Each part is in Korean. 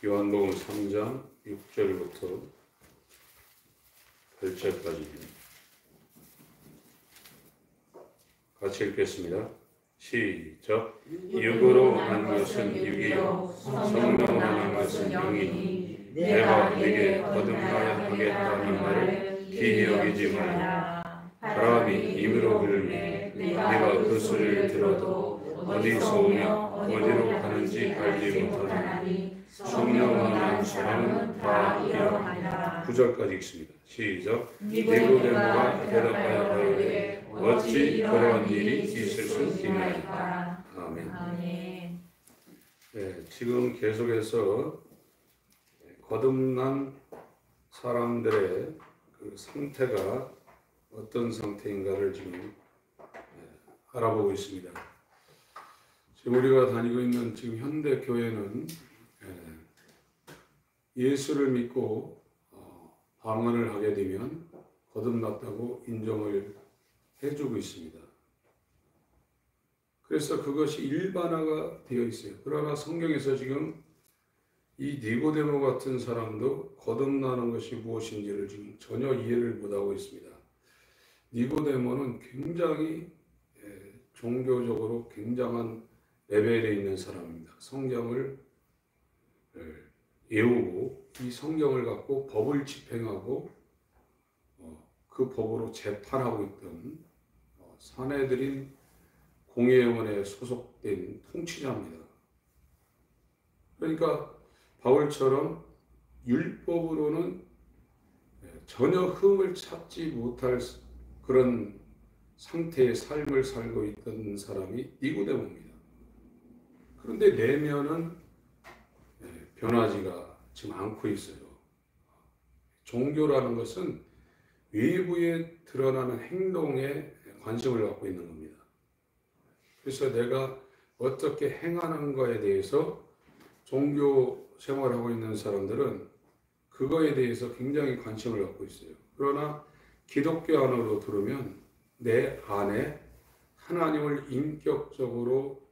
요한복음 3장 6절부터 8절까지 같이 읽겠습니다. 시작. 육으로 난 것은 육이요 성령으로 난 것은 영이니 내가 네게 거듭나야 하겠다는 말을 기이 여기지 말라. 바람이 임으로 불매 네가 그 소리를 들어도 어디서 오며 어디로 가는지 알지 못하나니 성령으로 난 사람은 다 이러하니라. 9절까지 읽습니다. 시작. 니고데모가 대답하여 가로되 어찌 그러한 일이 있을 수 있나이까. 아멘. 네, 지금 계속해서 거듭난 사람들의 그 상태가 어떤 상태인가를 지금 알아보고 있습니다. 지금 우리가 다니고 있는 지금 현대 교회는 예수를 믿고 방언을 하게 되면 거듭났다고 인정을 해주고 있습니다. 그래서 그것이 일반화가 되어 있어요. 그러나 성경에서 지금 이 니고데모 같은 사람도 거듭나는 것이 무엇인지를 지금 전혀 이해를 못하고 있습니다. 니고데모는 굉장히 종교적으로 굉장한 레벨에 있는 사람입니다. 성경을 외우고 이 성경을 갖고 법을 집행하고 그 법으로 재판하고 있던 사내들인 공회원에 소속된 통치자입니다. 그러니까 바울처럼 율법으로는 전혀 흠을 찾지 못할 그런 상태의 삶을 살고 있던 사람이 니고데모입니다. 그런데 내면은 변하지가 지금 않고 있어요. 종교라는 것은 외부에 드러나는 행동에 관심을 갖고 있는 겁니다. 그래서 내가 어떻게 행하는 거에 대해서 종교 생활하고 있는 사람들은 그거에 대해서 굉장히 관심을 갖고 있어요. 그러나 기독교 안으로 들으면 내 안에 하나님을 인격적으로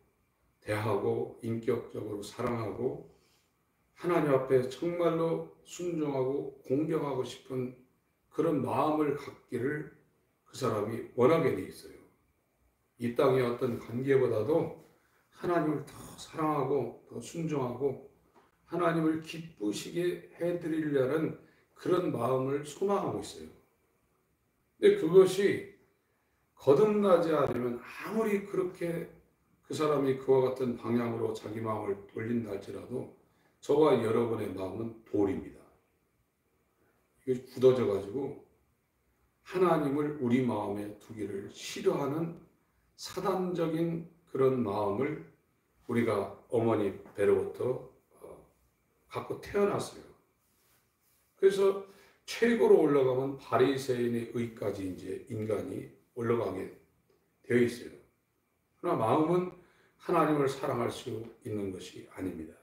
대하고 인격적으로 사랑하고 하나님 앞에 정말로 순종하고 공경하고 싶은 그런 마음을 갖기를 그 사람이 원하게 돼 있어요. 이 땅의 어떤 관계보다도 하나님을 더 사랑하고 더 순종하고 하나님을 기쁘시게 해드리려는 그런 마음을 소망하고 있어요. 근데 그것이 거듭나지 않으면 아무리 그렇게 그 사람이 그와 같은 방향으로 자기 마음을 돌린다 할지라도 저와 여러분의 마음은 돌입니다. 이게 굳어져 가지고 하나님을 우리 마음에 두기를 싫어하는 사단적인 그런 마음을 우리가 어머니 배로부터 갖고 태어났어요. 그래서 최고로 올라가면 바리새인의 의까지 이제 인간이 올라가게 되어 있어요. 그러나 마음은 하나님을 사랑할 수 있는 것이 아닙니다.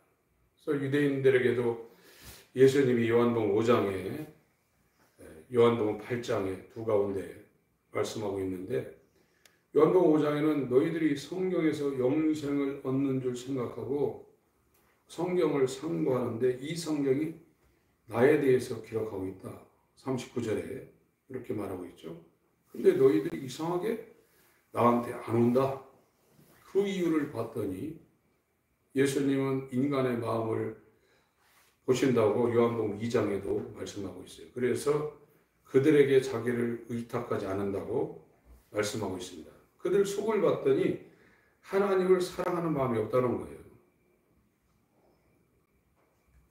그래서 유대인들에게도 예수님이 요한복음 5장에 요한복음 8장에 두 가운데 말씀하고 있는데 요한복음 5장에는 너희들이 성경에서 영생을 얻는 줄 생각하고 성경을 상고하는데 이 성경이 나에 대해서 기록하고 있다. 39절에 이렇게 말하고 있죠. 근데 너희들이 이상하게 나한테 안 온다. 그 이유를 봤더니 예수님은 인간의 마음을 보신다고 요한복음 2장에도 말씀하고 있어요. 그래서 그들에게 자기를 의탁하지 않는다고 말씀하고 있습니다. 그들 속을 봤더니 하나님을 사랑하는 마음이 없다는 거예요.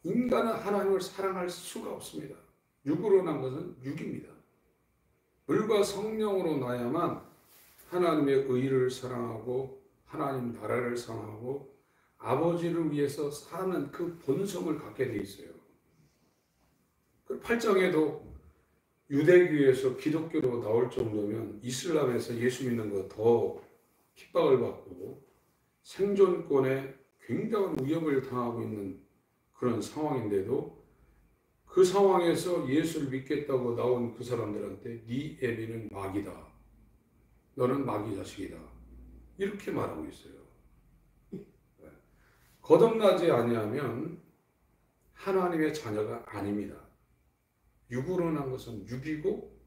인간은 하나님을 사랑할 수가 없습니다. 육으로 난 것은 육입니다. 물과 성령으로 나야만 하나님의 의를 사랑하고 하나님 나라를 사랑하고 아버지를 위해서 사는 그 본성을 갖게 돼 있어요. 그 8장에도 유대교에서 기독교로 나올 정도면 이슬람에서 예수 믿는 거 더 핍박을 받고 생존권에 굉장한 위협을 당하고 있는 그런 상황인데도 그 상황에서 예수를 믿겠다고 나온 그 사람들한테 네 애비는 마귀다. 너는 마귀 자식이다. 이렇게 말하고 있어요. 거듭나지 아니하면 하나님의 자녀가 아닙니다. 육으로 난 것은 육이고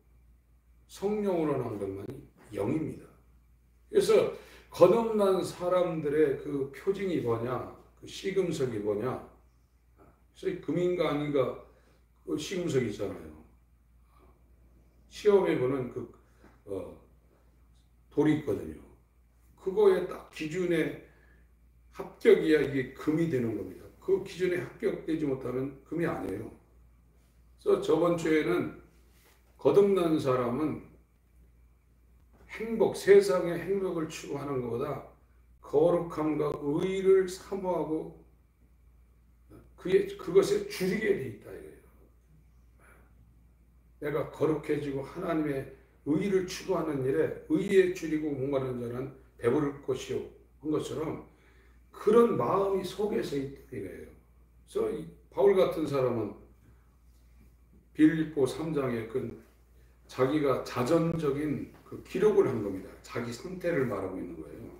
성령으로 난 것만이 영입니다. 그래서 거듭난 사람들의 그 표징이 뭐냐, 그 시금석이 뭐냐. 그래서 금인가 아닌가 그 시금석이 있잖아요. 시험에 보는 그 돌이 있거든요. 그거에 딱 기준에 합격이야 이게 금이 되는 겁니다. 그 기준에 합격되지 못하면 금이 아니에요. 그래서 저번 주에는 거듭난 사람은 행복, 세상의 행복을 추구하는 것보다 거룩함과 의를 사모하고 그것에 줄이게 돼 있다 이거예요. 내가 거룩해지고 하나님의 의를 추구하는 일에 의에 줄이고 목마른 자는 배부를 것이요 한 것처럼 그런 마음이 속에서 있다 이거예요. 그래서 바울 같은 사람은 빌립보 3장에 그 자기가 자전적인 그 기록을 한 겁니다. 자기 상태를 말하고 있는 거예요.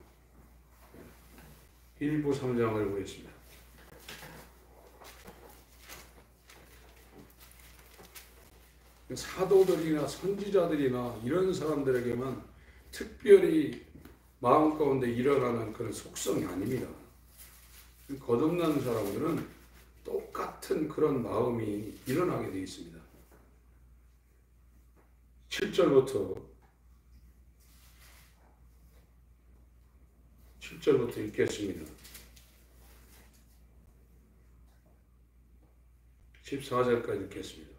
빌립보 3장을 보겠습니다. 사도들이나 선지자들이나 이런 사람들에게만 특별히 마음 가운데 일어나는 그런 속성이 아닙니다. 거듭난 사람들은 똑같은 그런 마음이 일어나게 되어 있습니다. 7절부터 읽겠습니다. 14절까지 읽겠습니다.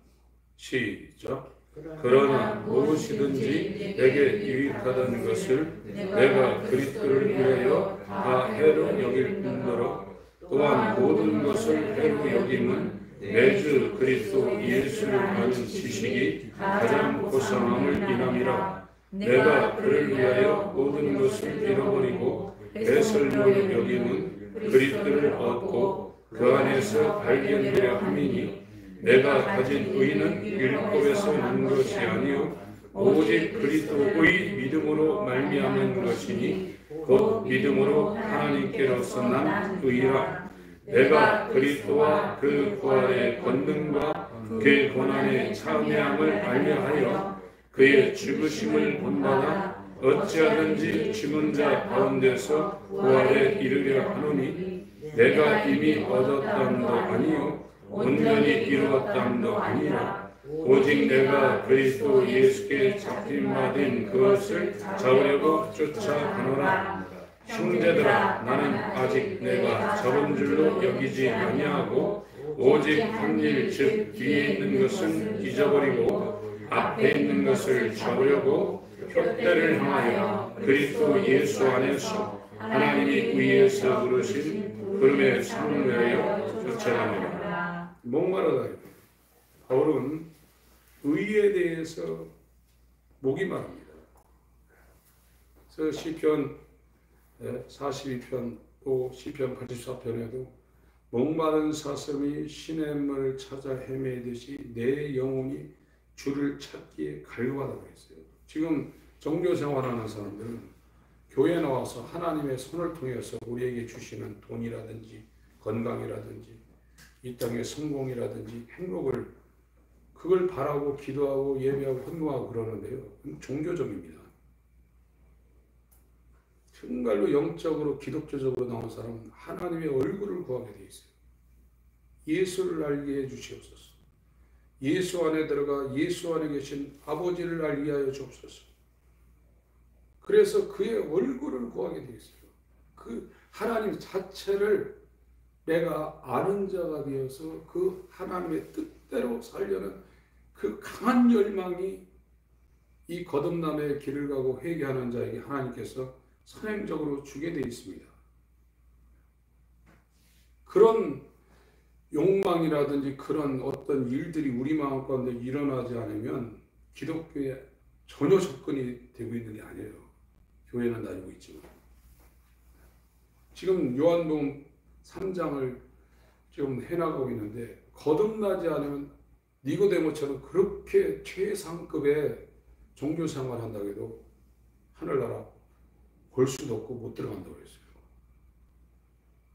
시작. 그러나 무엇이든지 내게 유익하던 것을 내가 그리스도를 위하여 다 해로 여길 뿐더러 또한 모든 것을 해로 여김은 매주 그리스도 예수를 아는 지식이 가장 고상함을 인함이라. 내가 그를 위하여 모든 것을 잃어버리고 배설물을 여김은 그리스도를 얻고 그 안에서 발견되려 함이니 내가 가진 의는 율법에서 난 것이 아니요 오직 그리스도의 믿음으로 말미암은 것이니 곧 믿음으로 하나님께로서 난 의라. 내가 그리스도와 그 부활의 권능과 그의 고난의 참여함을 알려하여 그의 죽으심을 본받아 어찌하든지 죽은 자 가운데서 부활에 이르려 하노니 내가 이미 얻었담도 아니요 온전히 이루었담도 아니라 오직 내가 그리스도 예수께 잡힘받은 그것을 잡으려고 쫓아가노라. 형제들아 나는 아직 내가 잡은 줄로 여기지 아니하고 오직 한 일 즉 뒤에 있는 것은 잊어버리고 앞에 있는 것을 잡으려고 푯대를 향하여 그리스도 예수 안에서 하나님이 위에서 부르신 부름의 상을 위하여 쫓아가노라. 목마르다. 바울은 의에 대해서 목이 마릅니다. 그래서 시편 42편 또 시편 84편에도 목마른 사슴이 시냇물을 찾아 헤매듯이 내 영혼이 주를 찾기에 갈구하다고 했어요. 지금 종교 생활하는 사람들은 교회 나와서 하나님의 손을 통해서 우리에게 주시는 돈이라든지 건강이라든지 이 땅의 성공이라든지 행복을 그걸 바라고 기도하고 예배하고 헌금하고 그러는데요. 종교적입니다. 정말로 영적으로 기독교적으로 나온 사람은 하나님의 얼굴을 구하게 돼 있어요. 예수를 알게 해주시옵소서. 예수 안에 들어가 예수 안에 계신 아버지를 알게 하여 주옵소서. 그래서 그의 얼굴을 구하게 돼 있어요. 그 하나님 자체를 내가 아는 자가 되어서 그 하나님의 뜻대로 살려는 그 강한 열망이 이 거듭남의 길을 가고 회개하는 자에게 하나님께서 선행적으로 주게 되어 있습니다. 그런 욕망이라든지 그런 어떤 일들이 우리 마음 가운데 일어나지 않으면 기독교에 전혀 접근이 되고 있는 게 아니에요. 교회는 다니고 있지만. 지금 요한복음 3장을 지금 해나가고 있는데 거듭나지 않으면 니고데모처럼 그렇게 최상급의 종교생활 한다고 해도 하늘나라 볼 수도 없고 못 들어간다고 했어요.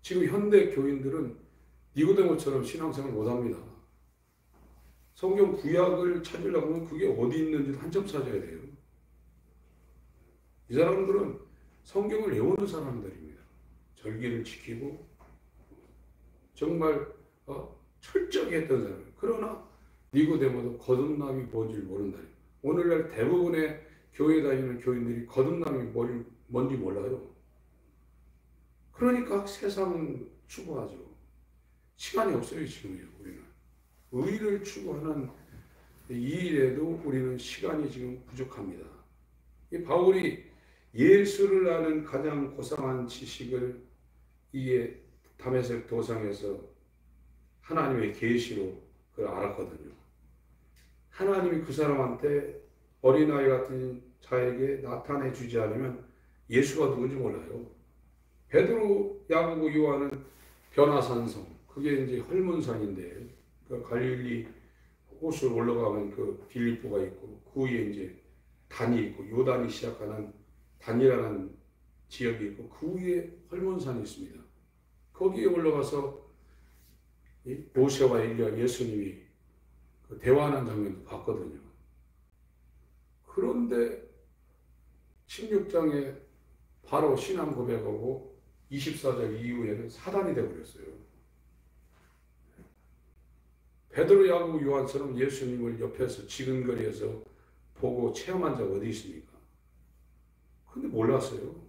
지금 현대 교인들은 니고데모처럼 신앙생활 못합니다. 성경 구약을 찾으려고 하면 그게 어디 있는지 한참 찾아야 돼요. 이 사람들은 성경을 외우는 사람들입니다. 절기를 지키고 정말 철저하게 했던 사람이에요. 그러나 니고데모도 거듭남이 뭔지 모른다. 오늘날 대부분의 교회 다니는 교인들이 거듭남이 뭔지 몰라요. 그러니까 세상 추구하죠. 시간이 없어요, 지금요, 우리는. 의를 추구하는 이 일에도 우리는 시간이 지금 부족합니다. 이 바울이 예수를 아는 가장 고상한 지식을 이에 다메섹 도상에서 하나님의 계시로 그걸 알았거든요. 하나님이 그 사람한테 어린아이 같은 자에게 나타내 주지 않으면 예수가 누군지 몰라요. 베드로, 야고보, 요한은 변화산성, 그게 이제 헐문산인데 그 갈릴리 호수 올라가면 그 빌립보가 있고 그 위에 이제 단이 있고 요단이 시작하는 단이라는 지역이 있고 그 위에 헐문산이 있습니다. 거기에 올라가서 모세와 엘리야 예수님이 그 대화하는 장면도 봤거든요. 그런데 16장에 바로 신앙 고백하고 24장 이후에는 사단이 되어버렸어요. 베드로, 야고보, 요한처럼 예수님을 옆에서 지근거리에서 보고 체험한 적 어디 있습니까? 근데 몰랐어요.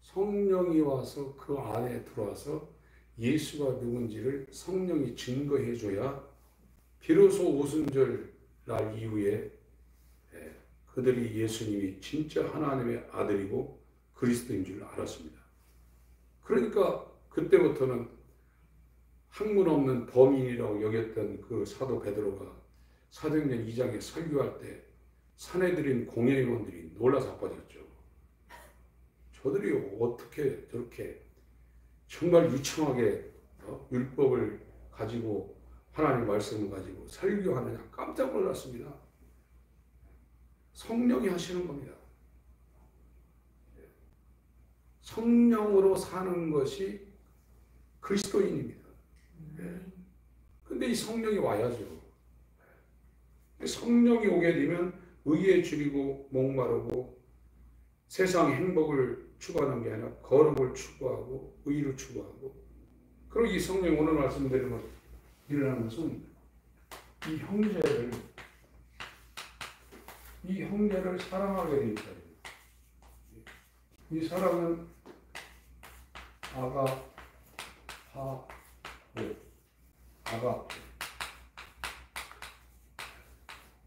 성령이 와서 그 안에 들어와서 예수가 누군지를 성령이 증거해줘야 비로소 오순절 날 이후에 그들이 예수님이 진짜 하나님의 아들이고 그리스도인 줄 알았습니다. 그러니까 그때부터는 학문 없는 범인이라고 여겼던 그 사도 베드로가 사도행전 2장에 설교할 때 사내들인 공회의원들이 놀라 자빠졌죠. 저들이 어떻게 저렇게 정말 유창하게 율법을 가지고 하나님 말씀을 가지고 설교하느냐 깜짝 놀랐습니다. 성령이 하시는 겁니다. 성령으로 사는 것이 그리스도인입니다. 근데 이 성령이 와야죠. 성령이 오게 되면 의에 줄이고 목마르고 세상 행복을 추구하는 게 아니라 거룩을 추구하고 의를 추구하고, 그리고 이 성령이 오늘 말씀드리는 일어나는 것은 이 형제를 사랑하게 돼 있어요. 이 사랑은 아가파오,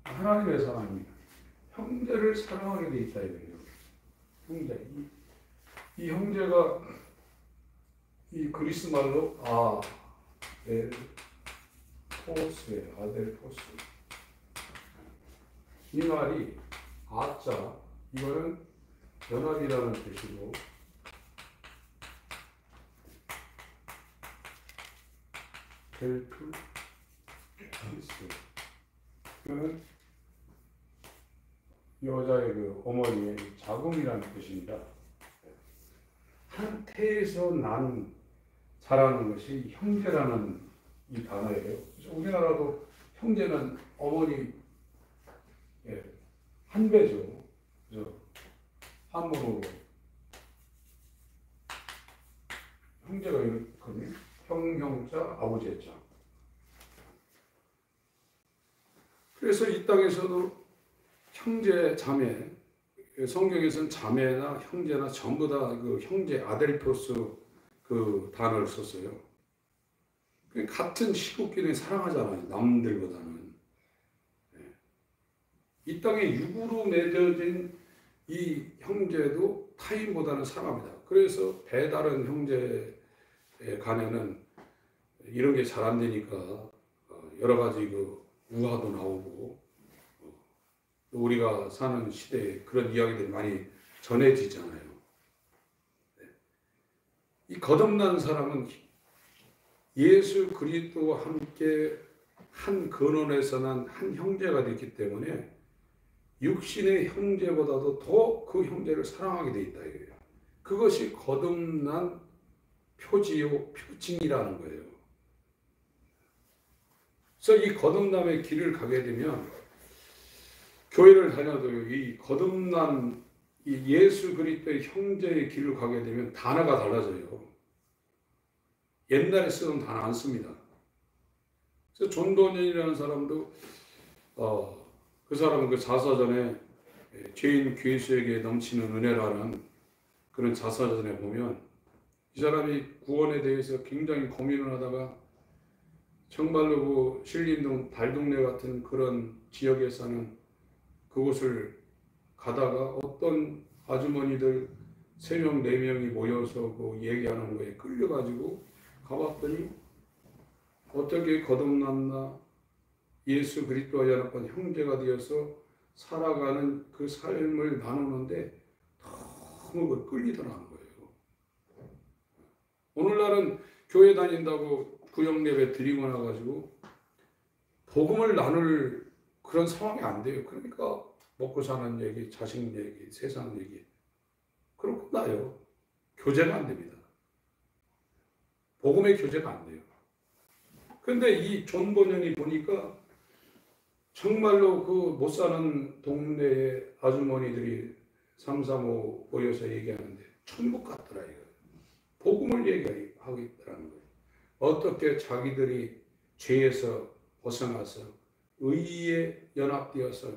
하나님의 사랑입니다. 형제를 사랑하게 돼 있다 이거예요. 형제. 이 형제가 이 그리스 말로 아델포스예요. 아델포스. 이 말이 아자, 이거는 연합이라는 뜻이고, 델프 피스, 이거는 여자의 그 어머니의 자궁이라는 뜻입니다. 한 태에서 자라는 것이 형제라는 이 단어예요. 그래서 우리나라도 형제는 어머니 한 배죠. 그죠? 한문으로 형제가 이렇거든요. 형자, 아버지자. 그래서 이 땅에서도 형제, 자매, 성경에서는 자매나 형제나 전부 다 그 형제, 아델포스 그 단어를 썼어요. 같은 시국끼리 사랑하잖아요. 남들보다는. 이 땅에 육으로 맺어진 이 형제도 타인보다는 사랑합니다. 그래서 배다른 형제 간에는 이런 게 잘 안 되니까 여러 가지 그 우화도 나오고, 우리가 사는 시대에 그런 이야기들이 많이 전해지잖아요. 이 거듭난 사람은 예수 그리스도와 함께 한 근원에서 난 한 형제가 됐기 때문에 육신의 형제보다도 더 그 형제를 사랑하게 돼 있다 이거예요. 그것이 거듭난 표지요, 표징이라는 거예요. 그래서 이 거듭남의 길을 가게 되면 교회를 다녀도 이 거듭난 이 예수 그리스도의 형제의 길을 가게 되면 단어가 달라져요. 옛날에 쓰던 단어 안 씁니다. 그래서 존도년이라는 사람도 그 사람은 그 자서전에 죄인 괴수에게 넘치는 은혜라는 그런 자서전에 보면 이 사람이 구원에 대해서 굉장히 고민을 하다가 정말로 그 신림동 달동네 같은 그런 지역에 사는 그곳을 가다가 어떤 아주머니들 3명, 4명이 모여서 그 얘기하는 거에 끌려가지고 가봤더니 어떻게 거듭났나 예수 그리스도와 연합한 형제가 되어서 살아가는 그 삶을 나누는데 너무 끌리더라는 거예요. 오늘날은 교회 다닌다고 구역예배 드리고 나가지고 복음을 나눌 그런 상황이 안 돼요. 그러니까 먹고 사는 얘기, 자식 얘기, 세상 얘기 그럼 끝나요. 교제가 안 됩니다. 복음의 교제가 안 돼요. 그런데 이 존 번연이 보니까 정말로 그 못 사는 동네의 아주머니들이 3, 4, 5 모여서 얘기하는데 천국 같더라 이거. 복음을 얘기하고 있더라는 거예요. 어떻게 자기들이 죄에서 벗어나서 의에 연합되어서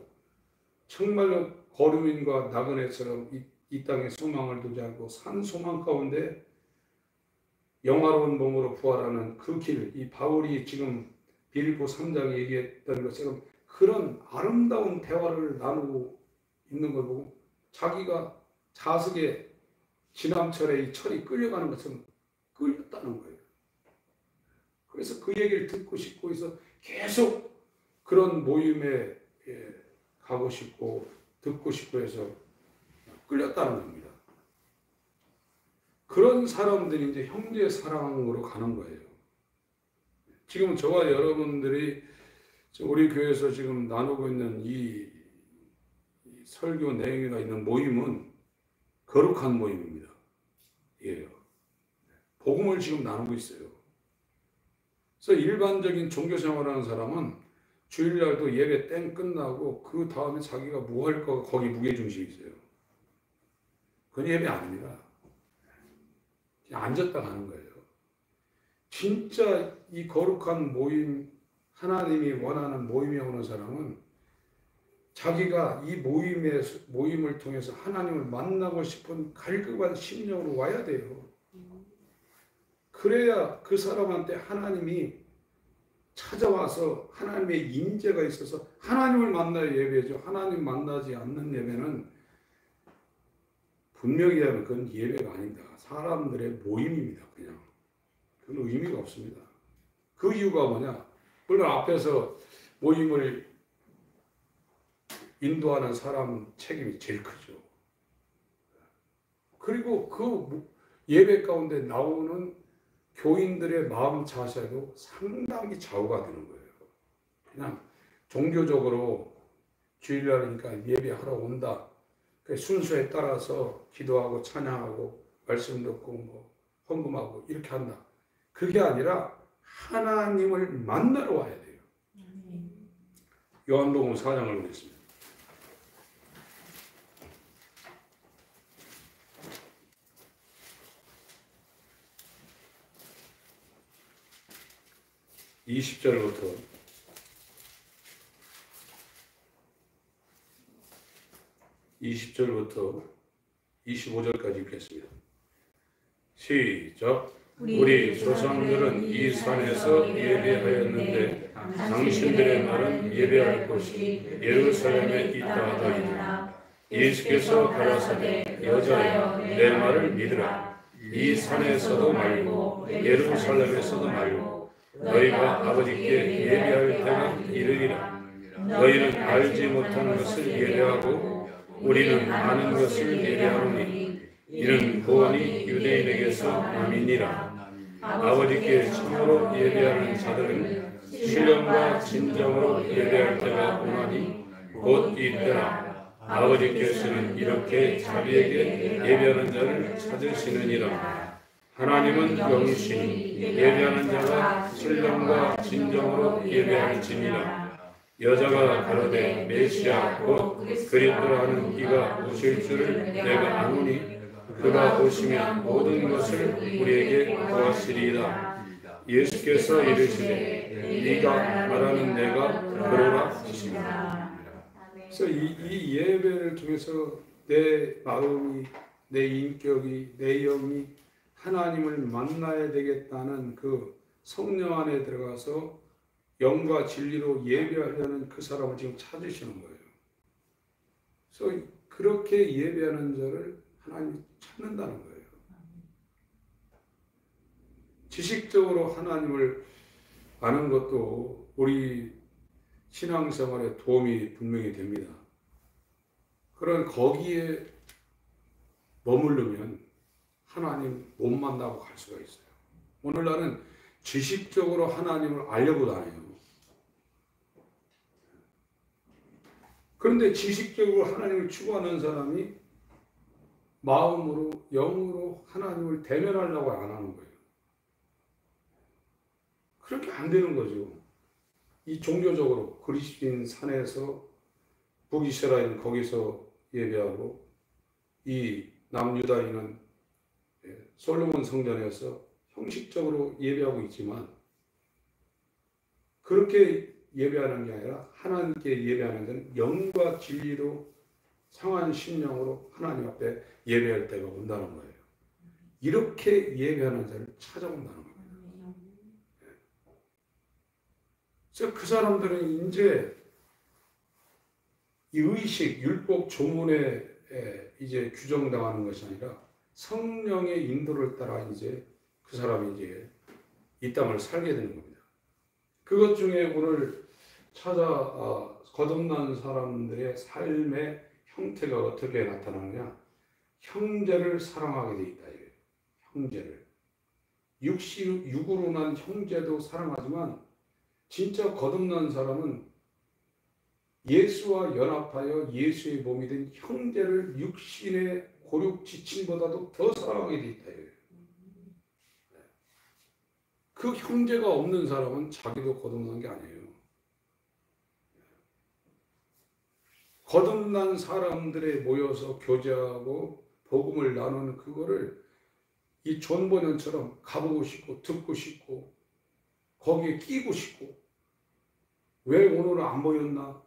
정말로 거류민과 나그네처럼 이 땅에 소망을 두지 않고 산 소망 가운데 영화로운 몸으로 부활하는 그 길, 이 바울이 지금 빌립보 3장에 얘기했던 것처럼 그런 아름다운 대화를 나누고 있는 걸 보고 자기가 자석에 지남철에 이 철이 끌려가는 것처럼 끌렸다는 거예요. 그래서 그 얘기를 듣고 싶고 해서 계속 그런 모임에 가고 싶고 듣고 싶고 해서 끌렸다는 겁니다. 그런 사람들이 이제 형제 사랑으로 가는 거예요. 지금 저와 여러분들이 우리 교회에서 지금 나누고 있는 이 설교 내용이 있는 모임은 거룩한 모임입니다. 예. 복음을 지금 나누고 있어요. 그래서 일반적인 종교 생활하는 사람은 주일날도 예배 땡 끝나고 그 다음에 자기가 뭐 할까 거기 무게중심이 있어요. 그건 예배 아닙니다. 그냥 앉았다 가는 거예요. 진짜 이 거룩한 모임, 하나님이 원하는 모임에 오는 사람은 자기가 이 모임을 통해서 하나님을 만나고 싶은 갈급한 심령으로 와야 돼요. 그래야 그 사람한테 하나님이 찾아와서 하나님의 임재가 있어서 하나님을 만나야 예배죠. 하나님 만나지 않는 예배는 분명히 하면 그건 예배가 아닙니다. 사람들의 모임입니다. 그냥 그건 의미가 없습니다. 그 이유가 뭐냐? 물론 앞에서 모임을 인도하는 사람 책임이 제일 크죠. 그리고 그 예배 가운데 나오는 교인들의 마음 자세도 상당히 좌우가 되는 거예요. 그냥 종교적으로 주일날이니까 예배하러 온다. 그 순서에 따라서 기도하고 찬양하고 말씀 듣고 뭐 헌금하고 이렇게 한다. 그게 아니라 하나님을 만나러 와야 돼요. 요한복음 4장을 보겠습니다. (20절부터) 20절부터 25절까지 읽겠습니다. 시작. 우리 조상들은 이 산에서 예배하였는데 당신들의 말은 예배할 곳이 예루살렘에 있다 하더이다. 예수께서 가라사대 여자여 내 말을 믿으라. 이 산에서도 말고 예루살렘에서도 말고 너희가 아버지께 예배할 때가 이르리라. 너희는 알지 못하는 것을 예배하고 우리는 아는 것을 예배하노니 이는 구원이 유대인에게서 남이니라. 아버지께 참으로 예배하는 자들은 신령과 진정으로 예배할 때가 오나니 곧 이때라. 아버지께서는 이렇게 자비에게 예배하는 자를 찾으시느니라. 하나님은 영이시니 예배하는 자가 신령과 진정으로 예배할지니라. 여자가 가로되 메시아 곧 그리스도라는 이가 오실 줄을 내가 아노니 그가 오시면 모든 것을 우리에게 보았으리이다. 예수께서 이르시되 네가 말하는 내가 그러라 하시니라. 그래서 이 예배를 통해서 내 마음이, 내 인격이, 내 영이 하나님을 만나야 되겠다는 그 성령 안에 들어가서 영과 진리로 예배하려는 그 사람을 지금 찾으시는 거예요. 그래서 그렇게 예배하는 자를 하나님이 찾는다는 거예요. 지식적으로 하나님을 아는 것도 우리 신앙생활에 도움이 분명히 됩니다. 그런 거기에 머무르면 하나님 못 만나고 갈 수가 있어요. 오늘날은 지식적으로 하나님을 알려고 다녀요. 그런데 지식적으로 하나님을 추구하는 사람이 마음으로, 영으로 하나님을 대면하려고 안 하는 거예요. 그렇게 안 되는 거죠. 이 종교적으로 그리스도인 산에서 북이스라엘은 거기서 예배하고 이 남유다인은 솔로몬 성전에서 형식적으로 예배하고 있지만 그렇게 예배하는 게 아니라 하나님께 예배하는 데는 영과 진리로 상한 심령으로 하나님 앞에 예배할 때가 온다는 거예요. 이렇게 예배하는 자를 찾아온다는 거예요. 그래서 그 사람들은 이제 이 의식, 율법 조문에 이제 규정당하는 것이 아니라 성령의 인도를 따라 이제 그 사람이 이제 이 땅을 살게 되는 겁니다. 그것 중에 오늘 거듭난 사람들의 삶의 형태가 어떻게 나타나느냐? 형제를 사랑하게 돼 있다. 이거예요. 형제를. 육으로 난 형제도 사랑하지만 진짜 거듭난 사람은 예수와 연합하여 예수의 몸이 된 형제를 육신의 고륙 지친보다도 더 사랑하게 돼 있다. 이거예요. 그 형제가 없는 사람은 자기도 거듭난 게 아니에요. 거듭난 사람들에 모여서 교제하고 복음을 나누는 그거를 이 존 버년처럼 가보고 싶고 듣고 싶고 거기에 끼고 싶고 왜 오늘은 안 모였나?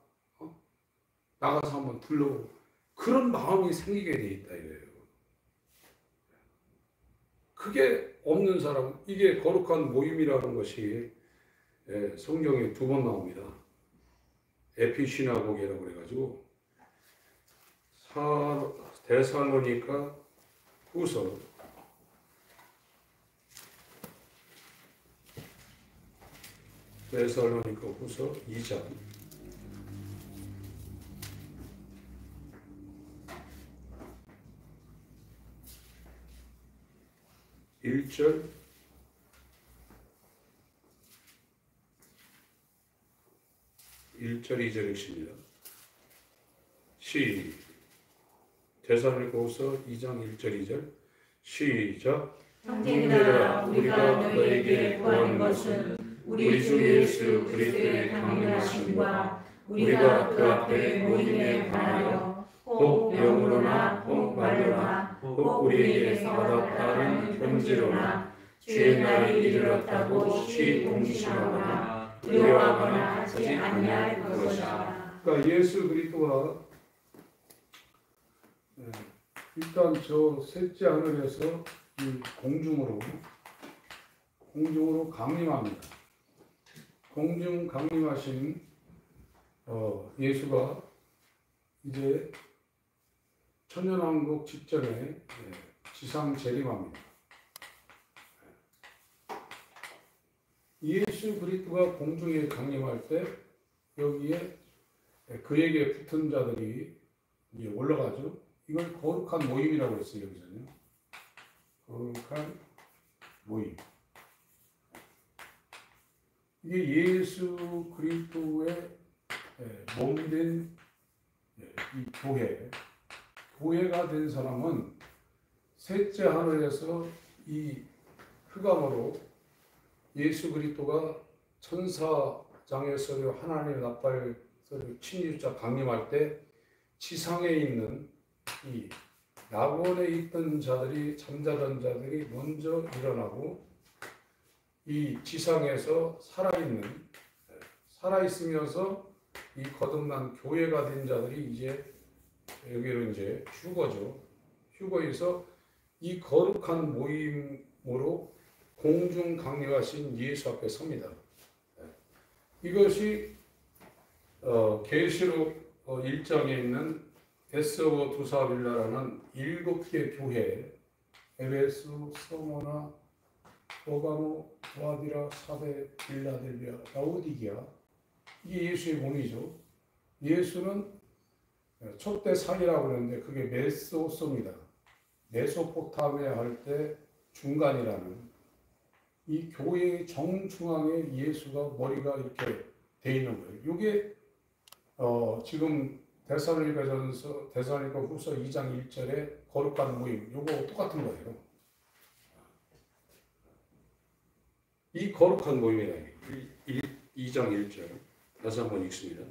나가서 한번 불러보고 그런 마음이 생기게 돼 있다 이거예요. 그게 없는 사람은 이게 거룩한 모임이라는 것이 성경에 2번 나옵니다. 에피시나고게라고 그래가지고 데살로니가 후서 2장 1절 2절 읽습니다. 데살로니가후서 2장 1절 2절 시작. 형제들아 우리가 너에게 구하는 것은 우리 주 예수 그리스도의 강림하심과 우리가 그 앞에 모임에 관하여 혹 영으로나 혹 말로나 혹 우리에게 받았다는 편지로나 주의 날이 이르렀다고 시동시하거나 두려워하거나 하지 아니할 것이다. 그러니까 예수 그리스도가 일단 저 셋째 하늘에서 이 공중으로 강림합니다. 공중 강림하신 예수가 이제 천년왕국 직전에 지상 재림합니다. 예수 그리스도가 공중에 강림할 때 여기에 그에게 붙은 자들이 이제 올라가죠. 이걸 거룩한 모임이라고 했어요. 여기서는요. 거룩한 모임. 이게 예수 그리스도의 몸된 이 교회가 된 사람은 셋째 하늘에서 이 흑암으로 예수 그리스도가 천사장의 하나님의 나팔 소리 친유자 강림할 때 지상에 있는 이 낙원에 있던 자들이 잠자던 자들이 먼저 일어나고 이 지상에서 살아있으면서 이 거듭난 교회가 된 자들이 이제 여기로 이제 휴거에서 이 거룩한 모임으로 공중 강림하신 예수 앞에 섭니다. 이것이 계시록 1장에 있는 에스더 두사빌라라는 7개 교회 에베소, 서머나, 버가모, 두아디라, 사데, 빌라델비아, 라오디게아 이게 예수의 몸이죠. 예수는 촛대 사이라고 그러는데 그게 메소소입니다. 메소포타미아 할 때 중간이라는 이 교회의 정중앙에 예수가 머리가 이렇게 돼 있는 거예요. 이게 지금 데살로니가 후서 2장 1절에 거룩한 모임 요거 똑같은 거예요. 이 거룩한 모임이라 2장 1절 다시 한번 읽습니다.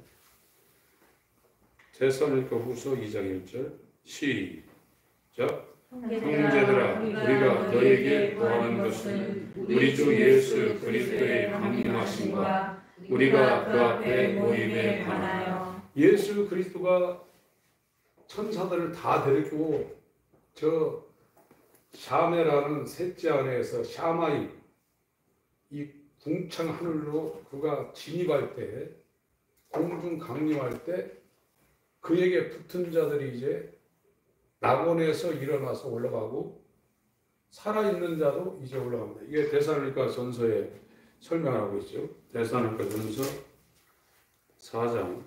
데살로니가 후서 2장 1절 시작. 형제들아 우리가 너에게 구하는 것은 우리 주 예수 그리스도의 강림하심과 우리가 그 앞에 모임에 관하여 예수 그리스도가 천사들을 다 데리고 저 샤메라는 셋째 안에서 샤마이 이 궁창 하늘로 그가 진입할 때 공중 강림할 때 그에게 붙은 자들이 이제 낙원에서 일어나서 올라가고 살아있는 자도 이제 올라갑니다. 이게 데살로니가 전서에 설명하고 있죠. 데살로니가 전서 4장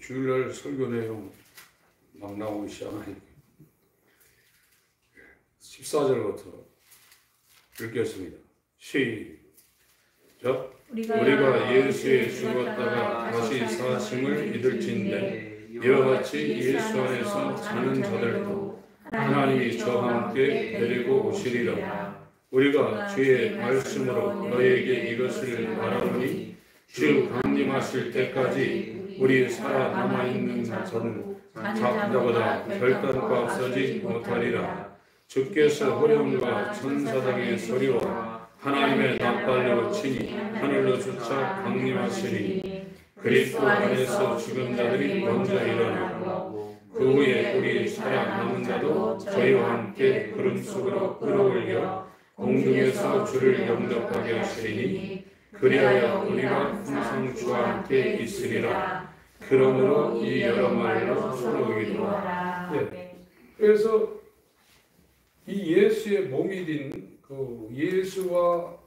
주일날 설교 내용 막 나오기 시작하니까 14절부터 읽겠습니다. 시작. 우리가 예수에 죽었다가 다시 사심을 믿을진대 이와 같이 예수 안에서 사는 자들도 하나님이 저와 함께 데리고 오시리라. 우리가 주의 말씀으로 너에게 이것을 말하노니 주 강림하실 때까지 우리 살아남아있는 자는 자보다 별단과 없어지 못하리라. 주께서 호령과 천사장의 소리와 하나님의 나팔로 치니 하늘로 쫓아 강림하시니 그리스도 안에서 죽은 자들이 먼저 일어나고 그 후에 우리 살아남은 자도 저희와 함께 구름 속으로 끌어올려 공중에서 주를 영접하게 하시리니 그리하여 우리가 항상 주와 함께 있으리라. 그러므로 이 여러 말로 서로이기도 하라. 그래서 이 예수의 몸이 된 그 예수와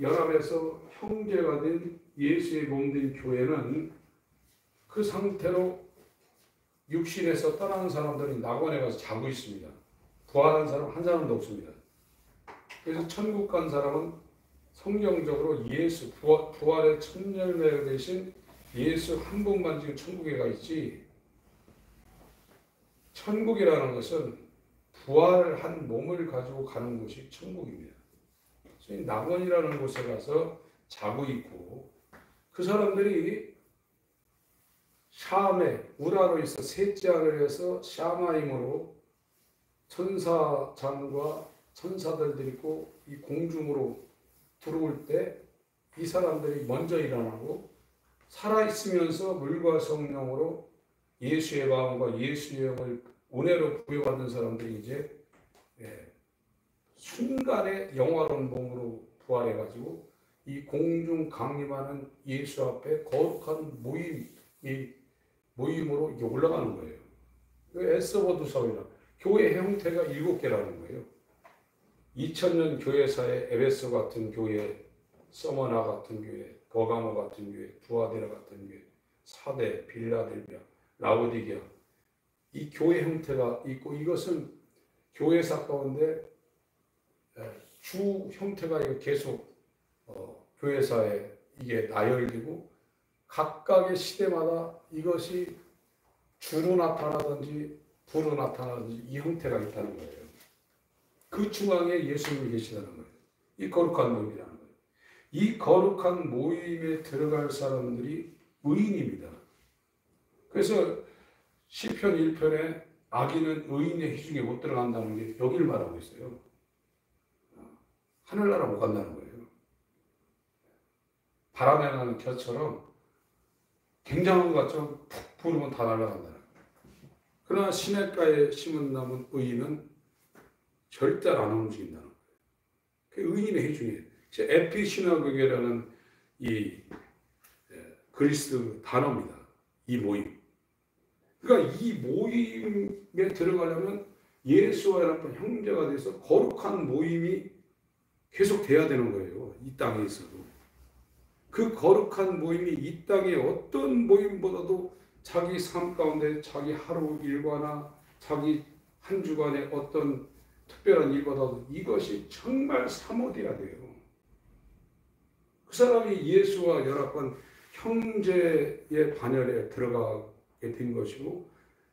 연합해서 형제가 된 예수의 몸 된 교회는 그 상태로 육신에서 떠나는 사람들이 낙원에 가서 자고 있습니다. 부활한 사람 한 사람도 없습니다. 그래서 천국 간 사람은 성경적으로 예수 부활의 첫 열매가 되신 예수 한 분만 지금 천국에 가 있지. 천국이라는 것은 부활한 몸을 가지고 가는 곳이 천국입니다. 그래서 낙원이라는 곳에 가서 자고 있고 그 사람들이 샤메 우라로 있어 셋째 하늘에서 샤마임으로 천사장과 천사들 데리고 이 공중으로 들어올 때 이 사람들이 먼저 일어나고 살아있으면서 물과 성령으로 예수의 마음과 예수의 영을 은혜로 부여받는 사람들이 이제 순간에 영화로운 몸으로 부활해가지고 이 공중 강림하는 예수 앞에 거룩한 모임으로 이게 올라가는 거예요. 에스더두사빌라 교회 형태가 7개라는 거예요. 2000년 교회사에 에베소 같은 교회, 서머나 같은 교회, 버가모 같은 교회, 두아디라 같은 교회, 사데, 빌라델비아, 라오디게아 이 교회 형태가 있고 이것은 교회사 가운데 주 형태가 계속 교회사에 이게 나열되고 각각의 시대마다 이것이 주로 나타나든지 부로 나타나든지 이 형태가 있다는 거예요. 그 중앙에 예수님이 계시다는 거예요. 이 거룩한 모임이라는 거예요. 이 거룩한 모임에 들어갈 사람들이 의인입니다. 그래서 시편 1편에 악인은 의인의 희중에 못 들어간다는 게 여기를 말하고 있어요. 하늘나라 못 간다는 거예요. 바람에 나는 겨처럼 굉장한 것 같죠? 푹 부르면 다 날아간다는 거예요. 그러나 시냇가에 심은 나무 의인은 절대 안 움직인다는 거예요. 그 의인의 희중이에요. 에피시나고게라는 이 그리스 단어입니다. 이 모임. 그러니까 이 모임에 들어가려면 예수와 연합한 형제가 돼서 거룩한 모임이 계속 돼야 되는 거예요. 이 땅에 있어도. 그 거룩한 모임이 이 땅의 어떤 모임보다도 자기 삶 가운데 자기 하루 일과나 자기 한 주간의 어떤 특별한 일보다도 이것이 정말 사모돼야 돼요. 그 사람이 예수와 연합한 형제의 반열에 들어가게 된 것이고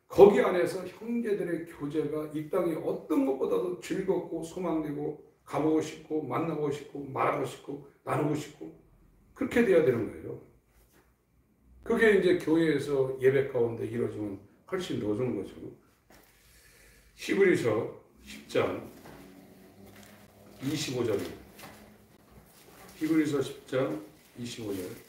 거기 안에서 형제들의 교제가 이 땅에 어떤 것보다도 즐겁고 소망되고 가보고 싶고 만나고 싶고 말하고 싶고 나누고 싶고 그렇게 돼야 되는 거예요. 그게 이제 교회에서 예배 가운데 이루어지면 훨씬 더 좋은 거죠. 히브리서 10장 25절입니다. 히브리서 10장 25절.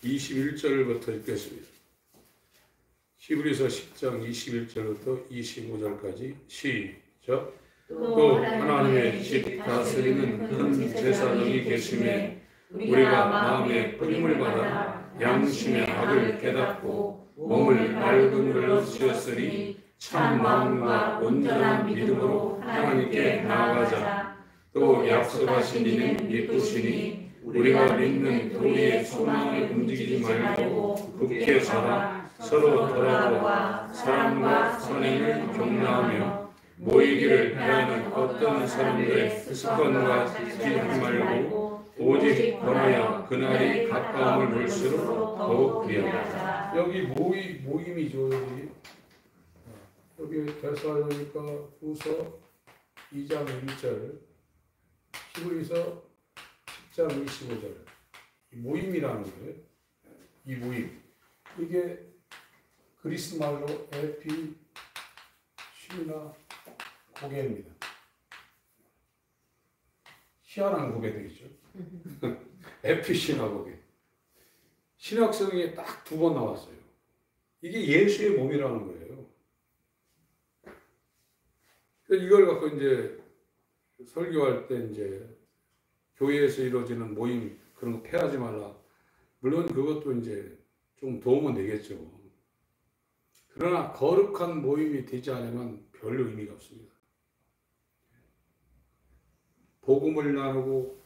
(21절부터) 읽겠습니다. 히브리서 10장 21절부터 25절까지 시작. 또 하나님의 집 다스리는 큰 제사장이 계심에 우리가 마음의 뿌림을 받아 양심의 악을 깨닫고 몸을 맑은 걸로 지었으니 참 마음과 온전한 믿음으로 하나님께 나아가자. 또 약속하신 이는 믿으시니 우리가 믿는 도리의 소망에 움직이지 말고 굳게 서라. 서로 돌아보아 사랑과 선행을 격려하며 모이기를 피하는 어떤 사람들의 습관과 지키지 말고 오직 권하여 그날이 가까움을 볼수록 더욱 그리하자. 여기 모임이죠. 여기 데살로니가 후서 2장 1절, 히브리서 10장 25절. 모임이라는 거예요. 이 모임. 이게 그리스 말로 에피시나 고개입니다. 희한한 고개들이죠. 에피시나 고개. 신약성에 딱 2번 나왔어요. 이게 예수의 몸이라는 거예요. 이걸 갖고 이제 설교할 때 이제 교회에서 이루어지는 모임 그런 거 폐하지 말라. 물론 그것도 이제 좀 도움은 되겠죠. 그러나 거룩한 모임이 되지 않으면 별로 의미가 없습니다. 복음을 나누고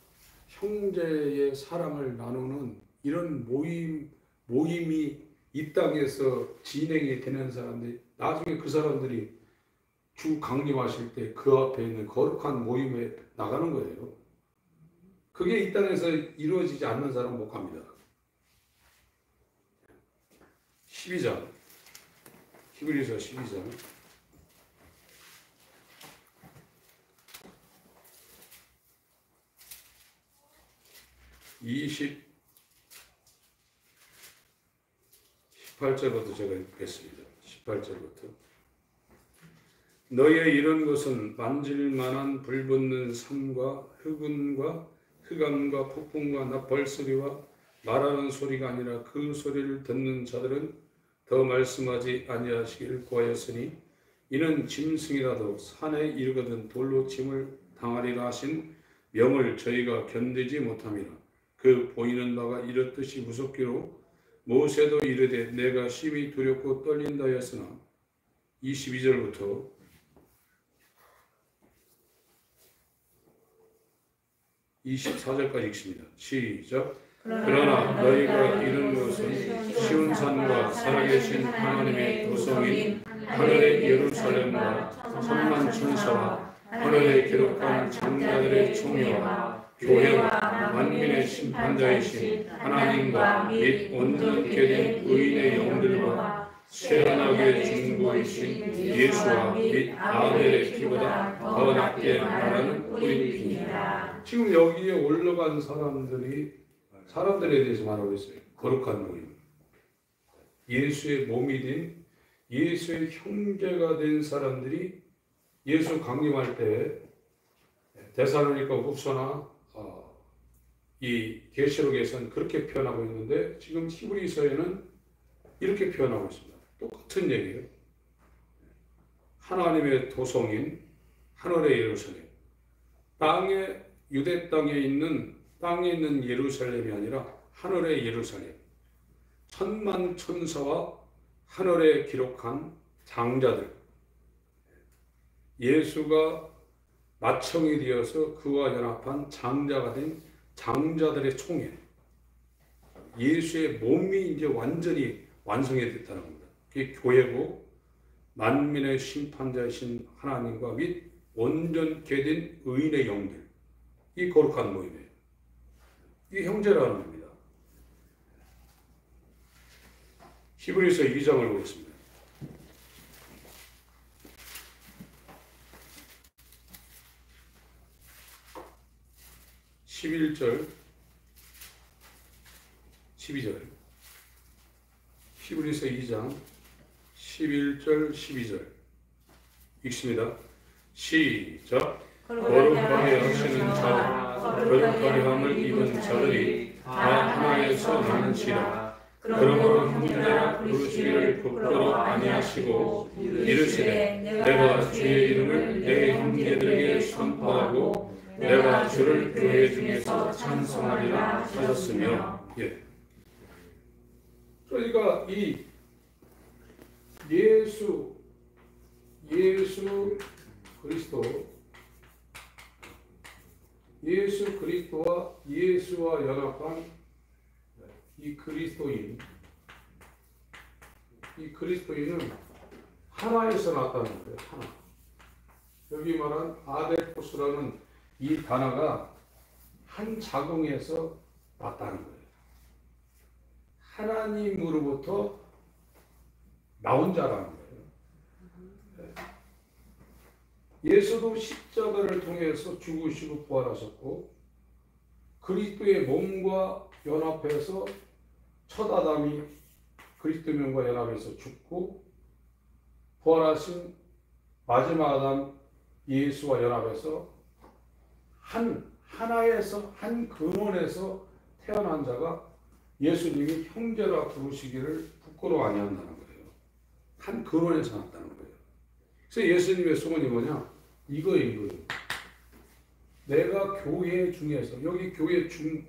형제의 사랑을 나누는 이런 모임이 이 땅에서 진행이 되는 사람들이 나중에 그 사람들이 주 강림하실 때 그 앞에 있는 거룩한 모임에 나가는 거예요. 그게 이 땅에서 이루어지지 않는 사람은 못 갑니다. 12장 히브리서 12장 18절부터 제가 읽겠습니다. 18절부터 너희의 이런 것은 만질만한 불붙는 산과 흑운과 흑암과 폭풍과 납벌소리와 말하는 소리가 아니라 그 소리를 듣는 자들은 더 말씀하지 아니하시기를 구하였으니 이는 짐승이라도 산에 이르거든 돌로 침을 당하리라 하신 명을 저희가 견디지 못함이라. 그 보이는 바가 이렇듯이 무섭기로 모세도 이르되 내가 심히 두렵고 떨린다 하였으나 22절부터 24절까지 읽습니다. 시작. 그러나 너희가 이룬 것은 시온 산과 살아계신 하나님의 도성인 하늘의 예루살렘과 천만 천사와 하늘에 기록한 장자들의 총회와 교회와 만민의 심판자이신 하나님과 및 온전케 된 의인의 영들과 세연하게 중보이신 예수와 및 아벨의 피보다 더 낫게 말하는 우리 피니라. 지금 여기에 올라간 사람들에 대해서 말하고 있어요. 거룩한 모임. 예수의 몸이 된 예수의 형제가 된 사람들이 예수 강림할 때 데살로니가 후서나 이 계시록에서는 그렇게 표현하고 있는데 지금 히브리서에는 이렇게 표현하고 있습니다. 똑같은 얘기예요. 하나님의 도성인 하늘의 예루살렘, 유대 땅에 있는 예루살렘이 아니라 하늘의 예루살렘, 천만 천사와 하늘에 기록한 장자들, 예수가 맏형이 되어서 그와 연합한 장자가 된 장자들의 총회, 예수의 몸이 이제 완전히 완성이 됐다는 겁니다. 그게 교회고 만민의 심판자이신 하나님과 및 온전케 된 의인의 영들, 이 거룩한 모임이에요. 이게 형제라는 겁니다. 히브리서 2장을 보겠습니다. 11절, 12절. 히브리서 2장 11절, 12절 읽습니다. 시작. 거룩하게 하시는 자와 거룩하게 함을 입은 자들이 다 하나에서 나는지라. 그러므로 형제라 부르시기를 부끄러워 아니하시고 이르시되 내가 주의 이름을 내 형제들에게 선포하고 내가 주를 교회 중에서 찬송하리라 하셨으며. 그러니까 이 예수 그리스도와 예수와 연합한 이 그리스도인은 하나에서 났다는 거예요. 하나. 여기 말한 아데포스라는 이 단어가 한 자궁에서 났다는 거예요. 하나님으로부터 나온 자라는 거예요. 예수도 십자가를 통해서 죽으시고 부활하셨고 그리스도의 몸과 연합해서 첫 아담이 그리스도의 몸과 연합해서 죽고 부활하신 마지막 아담 예수와 연합해서 하나에서 한 근원에서 태어난 자가 예수님이 형제라 부르시기를 부끄러워 아니한다는 거예요. 한 근원에서 났다는 거예요. 그래서 예수님의 소원이 뭐냐? 이거예요. 내가 교회 중에서, 여기 교회 중,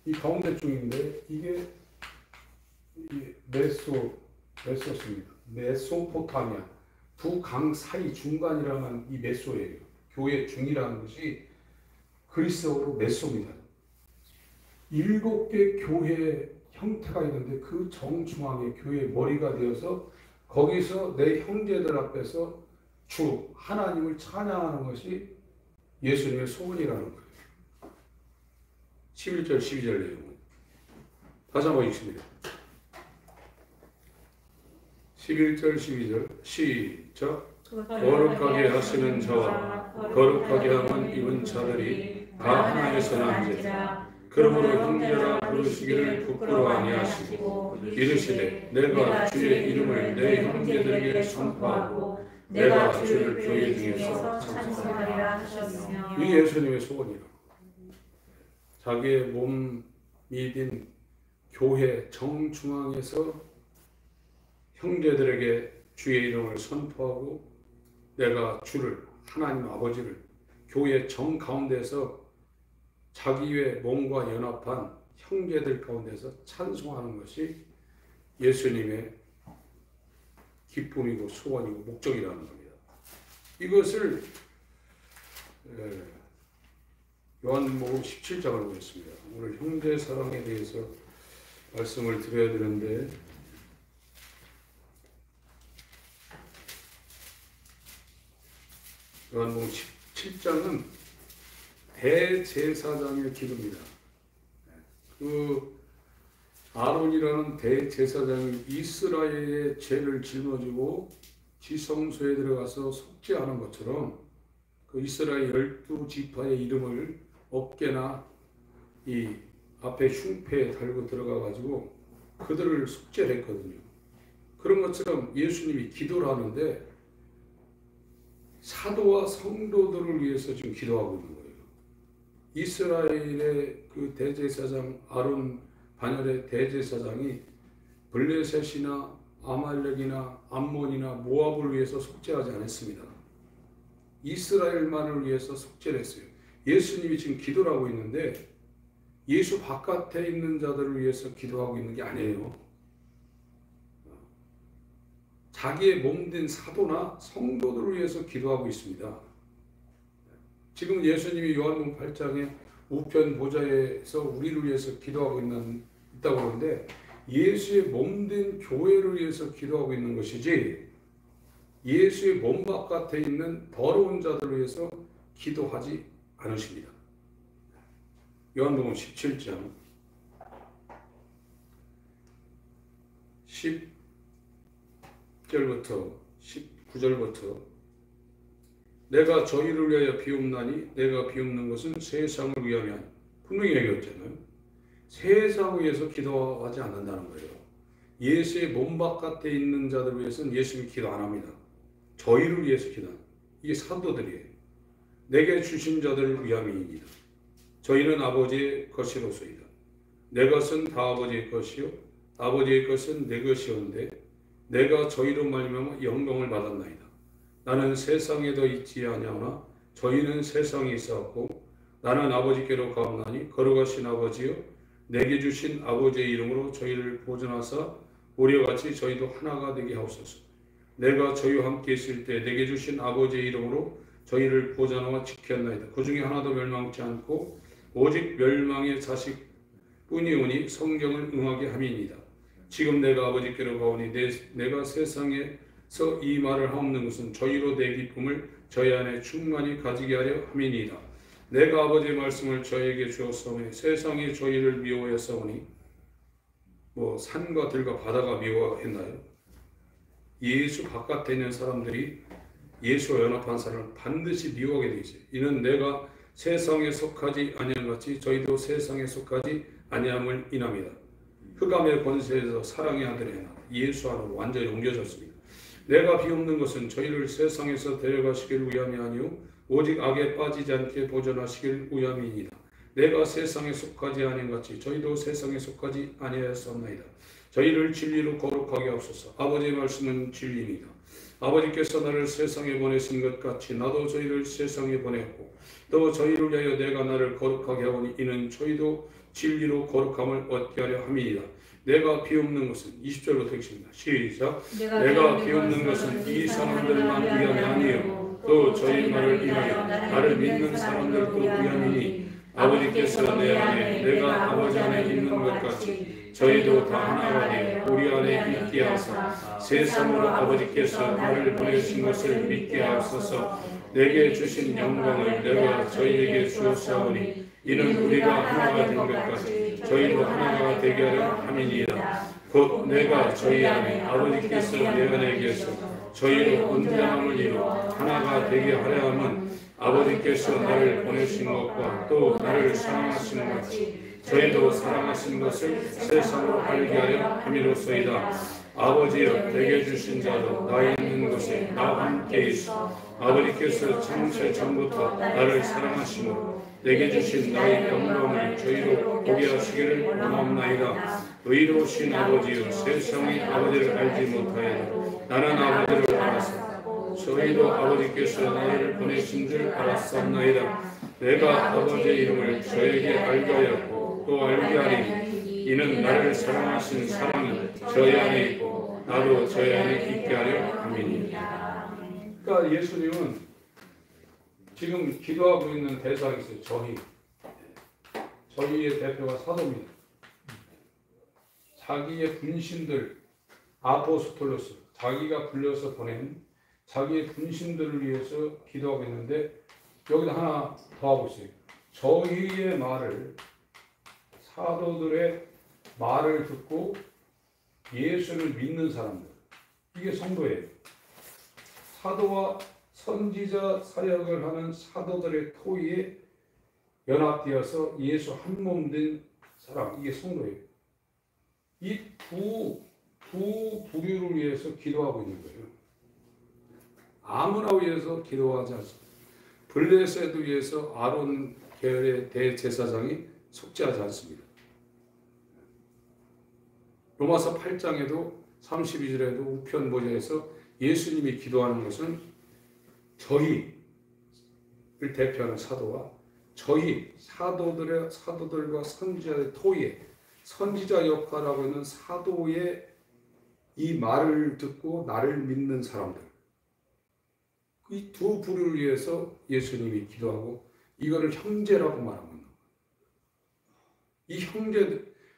이 가운데 중인데 이게 메소스입니다. 메소포타미아, 두 강 사이 중간이라는 이 메소예요. 교회 중이라는 것이 그리스어로 메소입니다. 7개 교회 형태가 있는데 그 정중앙에 교회 머리가 되어서 거기서 내 형제들 앞에서 주 하나님을 찬양하는 것이 예수님의 소원이라는 거예요. 11절 12절 내용은 다시 한번 읽습니다. 11절 12절 시작. 거룩하게 하시는 자와 거룩하게 함은 입은 자들이 다 하나에서 난지라. 그러므로 형제라 부르시기를 부끄러워 아니하시고 이르시되 내가 주의 이름을 내 형제들에게 선포하고 내가 주를 교회 중에서 찬송하리라 하셨으며. 이 예수님의 소원이라. 자기의 몸이 된 교회 정중앙에서 형제들에게 주의 이름을 선포하고 내가 주를 하나님 아버지를 교회 정 가운데서 자기의 몸과 연합한 형제들 가운데서 찬송하는 것이 예수님의 기쁨이고 소원이고 목적이라는 겁니다. 이것을 요한복음 17장을 보겠습니다. 오늘 형제 사랑에 대해서 말씀을 드려야 되는데 요한복음 17장은 대제사장의 기도입니다. 그 아론이라는 대제사장이 이스라엘의 죄를 짊어지고 지성소에 들어가서 속죄하는 것처럼 그 이스라엘 12지파의 이름을 어깨나 이 앞에 흉패에 달고 들어가 가지고 그들을 속죄를 했거든요. 그런 것처럼 예수님이 기도를 하는데 사도와 성도들을 위해서 지금 기도하고 있는 거예요. 이스라엘의 그 대제사장 아론 반열의 대제사장이 블레셋이나 아말렉이나 암몬이나 모압을 위해서 속죄하지 않았습니다. 이스라엘만을 위해서 속죄를 했어요. 예수님이 지금 기도를 하고 있는데 예수 바깥에 있는 자들을 위해서 기도하고 있는 게 아니에요. 자기의 몸된 사도나 성도들을 위해서 기도하고 있습니다. 지금 예수님이 요한복음 8장에 우편 보좌에서 우리를 위해서 기도하고 있다고 하는데 예수의 몸된 교회를 위해서 기도하고 있는 것이지 예수의 몸 바깥에 있는 더러운 자들을 위해서 기도하지 않으십니다. 요한복음 17장 10절부터 19절부터 내가 저희를 위하여 비옵나니 내가 비옵는 것은 세상을 위함이 아니라 분명히 얘기했잖아요. 세상을 위해서 기도하지 않는다는 거예요. 예수의 몸 바깥에 있는 자들을 위해서는 예수님이 기도 안 합니다. 저희를 위해서 기도합니다. 이게 사도들이에요. 내게 주신 자들을 위함이니이다. 저희는 아버지의 것이로소이다. 내 것은 다 아버지의 것이요 아버지의 것은 내 것이온데 내가 저희로 말미암아 영광을 받았나이다. 나는 세상에 더 있지 아니하나 저희는 세상에 있었고 나는 아버지께로 가옵나니 거룩하신 아버지여 내게 주신 아버지의 이름으로 저희를 보존하사 우리와 같이 저희도 하나가 되게 하옵소서. 내가 저희와 함께 있을 때 내게 주신 아버지의 이름으로 저희를 보존하와 지켰나이다. 그 중에 하나도 멸망치 않고 오직 멸망의 자식뿐이오니 성경을 응하게 함이니이다. 지금 내가 아버지께로 가오니 내가 세상에서 이 말을 하옵는 것은 저희로 내 기쁨을 저희 안에 충만히 가지게 하려 함이니이다. 내가 아버지의 말씀을 저희에게 주었사오니 세상이 저희를 미워했사오니 산과 들과 바다가 미워했나요? 예수 바깥에 있는 사람들이 예수와 연합한 사람을 반드시 미워하게 되어 있어요. 이는 내가 세상에 속하지 아니한 같이 저희도 세상에 속하지 아니함을 인함이다. 흑암의 권세에서 사랑의 아들의 나 예수 안으로 완전히 옮겨졌습니다. 내가 비옵는 것은 저희를 세상에서 데려가시길 위함이 아니요 오직 악에 빠지지 않게 보존하시길 위함이니이다. 내가 세상에 속하지 아니한 같이 저희도 세상에 속하지 아니하였사옵나이다. 저희를 진리로 거룩하게 하옵소서. 아버지의 말씀은 진리입니다. 아버지께서 나를 세상에 보내신 것 같이 나도 저희를 세상에 보내었고 또 저희를 위하여 내가 나를 거룩하게 하오니 이는 저희도 진리로 거룩함을 얻게 하려 함이니이다. 내가 비옵는 것은 20절부터 읽습니다. 시작. 내가 비옵는 것은 이 사람들만 위함이 아니에요. 또 저희 말을 인하여 나를 믿는 사람들도 위함이니 아버지께서 내 안에 내가 아버지 안에 있는 것 같이 저희도 다 하나가 되어 우리 안에 있게 하사 세상으로 아버지께서 나를 보내신 것을 믿게 하소서. 내게 주신 영광을 내가 저희에게 주었사오니 이는 우리가 하나가 된 것 같이 저희도 하나가 되게 하려 함이니이다. 곧 내가 저희 안에 아버지께서 내 안에 계셔 저희로 온전함을 이루어 하나가 되게 하려 함은 아버지께서 나를 보내신 것과 또 나를 사랑하신 것 같이 저희도 사랑하신 것을 세상으로 알게 하려 함이로소이다. 아버지여 내게 주신 자도 나 있는 곳에 나와 함께 있어 아버지께서 창세 전부터 나를 사랑하심으로 내게 주신 나의 영광을 저희로 보게 하시기를 원하옵나이다. 의로우신 아버지여 세상의 아버지를 알지 못하여도 나는 아버지를 알았사 저희도 아버지께서 나를 보내신 줄 알았사옵나이다. 내가 아버지의 이름을 저에게 알게 하였고 또 알게 하리니 이는 나를 사랑하신 사랑이 저희 안에 있고 나도 저희 안에 있게 하려 함이니이다. 그러니까 예수님은 지금 기도하고 있는 대상이 있어요. 저희. 저희의 대표가 사도입니다. 자기의 분신들, 아포스톨로스, 자기가 불려서 보낸 자기의 분신들을 위해서 기도하고 있는데 여기다 하나 더 하고 있어요. 저희의 말을, 사도들의 말을 듣고 예수를 믿는 사람들, 이게 성도예요. 사도와 선지자 사역을 하는 사도들의 토의에 연합되어서 예수 한 몸 된 사람, 이게 성도예요. 이 두 부류를 위해서 기도하고 있는 거예요. 아무나 위해서 기도하지 않습니다. 블레셋을 위해서 아론 계열의 대제사장이 속죄하지 않습니다. 로마서 8장에도 32절에도 우편 보좌에서 예수님이 기도하는 것은 저희를 대표하는 사도와 저희 사도들과 선지자의 토의에 선지자 역할하고 있는 사도의 이 말을 듣고 나를 믿는 사람들, 이 두 부류를 위해서 예수님이 기도하고 이거를 형제라고 말합니다. 이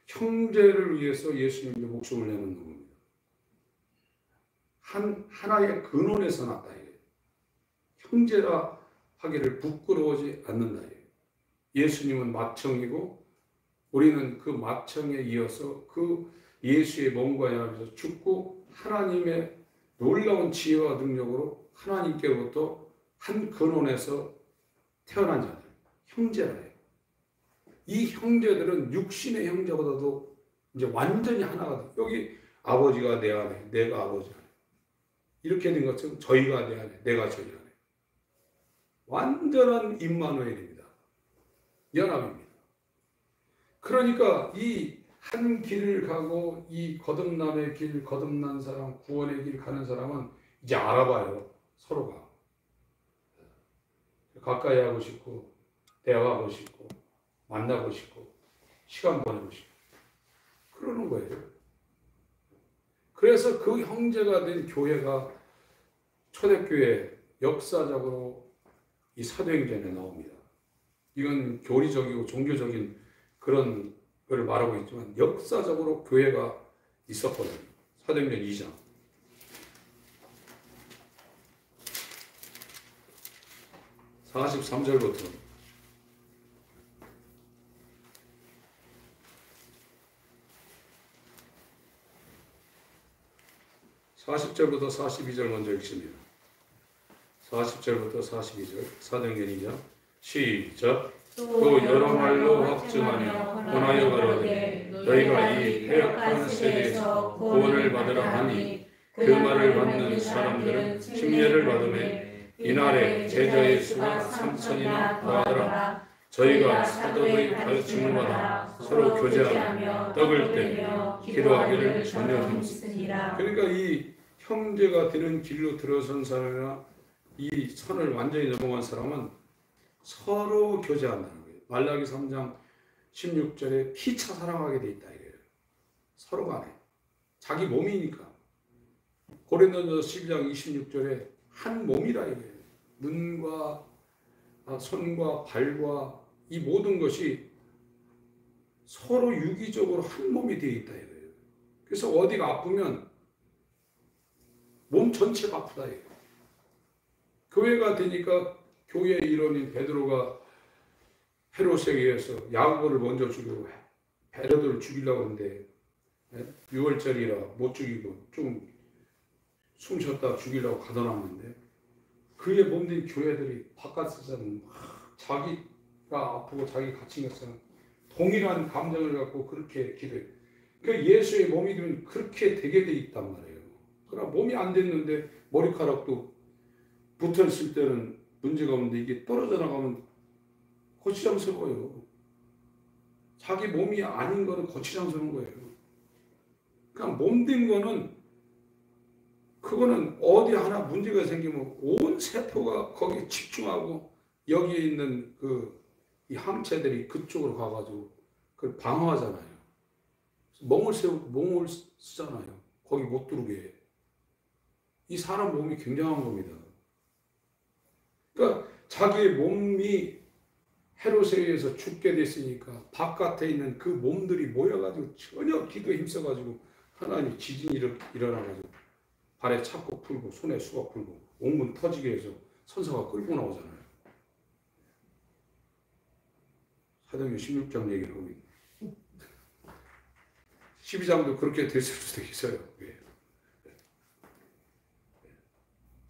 형제를 위해서 예수님이 목숨을 내놓는 겁니다. 하나의 근원에서 났다. 형제라 하기를 부끄러워하지 않는다. 예수님은 맏형이고 우리는 그 맏형에 이어서 그 예수의 몸과 연합해서 죽고 하나님의 놀라운 지혜와 능력으로 하나님께로부터 한 근원에서 태어난 자들, 형제라 해요. 이 형제들은 육신의 형제보다도 이제 완전히 하나가 돼. 여기 아버지가 내 안에, 내가 아버지 안에. 이렇게 된 것처럼 저희가 내 안에, 내가 저희 안에. 완전한 임마누엘입니다. 연합입니다. 그러니까 이 한 길을 가고 이 거듭남의 길, 거듭난 사람, 구원의 길 가는 사람은 이제 알아봐요. 서로가. 가까이 하고 싶고, 대화하고 싶고, 만나고 싶고, 시간 보내고 싶고. 그러는 거예요. 그래서 그 형제가 된 교회가 초대교회 역사적으로 이 사도행전에 나옵니다. 이건 교리적이고 종교적인 그런 걸 말하고 있지만 역사적으로 교회가 있었거든요. 사도행전 2장. (43절부터) 40절부터 42절 먼저 읽습니다. 40절부터 42절 사도행전 2장 시작. 또 여러 말로 확증하며 권하여 가로되 너희가 이 패역한 세대에서 구원을 받으라 하니 그 말을 받는 사람들은 침례를 받으매 이날에 제자의 수가 3,000이나 더하더라. 저희가 사도의 가르침을 받아 서로 교제하며 떡을 떼며 기도하기를 전념했으니라. 그러니까 이 형제가 되는 길로 들어선 사람이나 이 선을 완전히 넘어간 사람은 서로 교제한다는 거예요. 말라기 3장 16절에 피차 사랑하게 돼 있다 이거예요. 서로 간에 자기 몸이니까. 고린도전서 12장 26절에 한 몸이라 이거예요. 눈과 손과 발과 이 모든 것이 서로 유기적으로 한 몸이 되어 있다 이거예요. 그래서 어디가 아프면 몸 전체가 아프다 이거예요. 교회가 되니까 교회의 일원인 베드로가 헤롯에 의해서 야고보를 먼저 죽이고 베드로를 죽이려고 하는데 6월절이라 못 죽이고 좀 숨 쉬었다 죽이려고 가둬놨는데 그의 몸된 교회들이 바깥에서는 자기가 아프고 자기 갇힌 것은 동일한 감정을 갖고 그렇게 기도해요. 그러니까 예수의 몸이 되면 그렇게 되게 돼 있단 말이에요. 그러나 몸이 안 됐는데 머리카락도 붙어있을 때는 문제가 없는데 이게 떨어져 나가면 거추장스러워요. 자기 몸이 아닌 거는 거추장스러운 거예요. 그러니까 몸된 거는 그거는 어디 하나 문제가 생기면 온 세포가 거기에 집중하고 여기에 있는 이 항체들이 그쪽으로 가가지고 그걸 방어하잖아요. 멍을 쓰잖아요. 거기 못 들어오게. 이 사람 몸이 굉장한 겁니다. 그러니까 자기의 몸이 헤롯에 의해서 죽게 됐으니까 바깥에 있는 그 몸들이 모여가지고 전혀 기도에 힘써가지고 하나님 지진이 일어나가지고 발에 차고 풀고 손에 수가 풀고 온몸 터지게 해서 천사가 끌고 나오잖아요. 사도행전 16장 얘기를 하고 있는 12장도 그렇게 됐을 수도 있어요.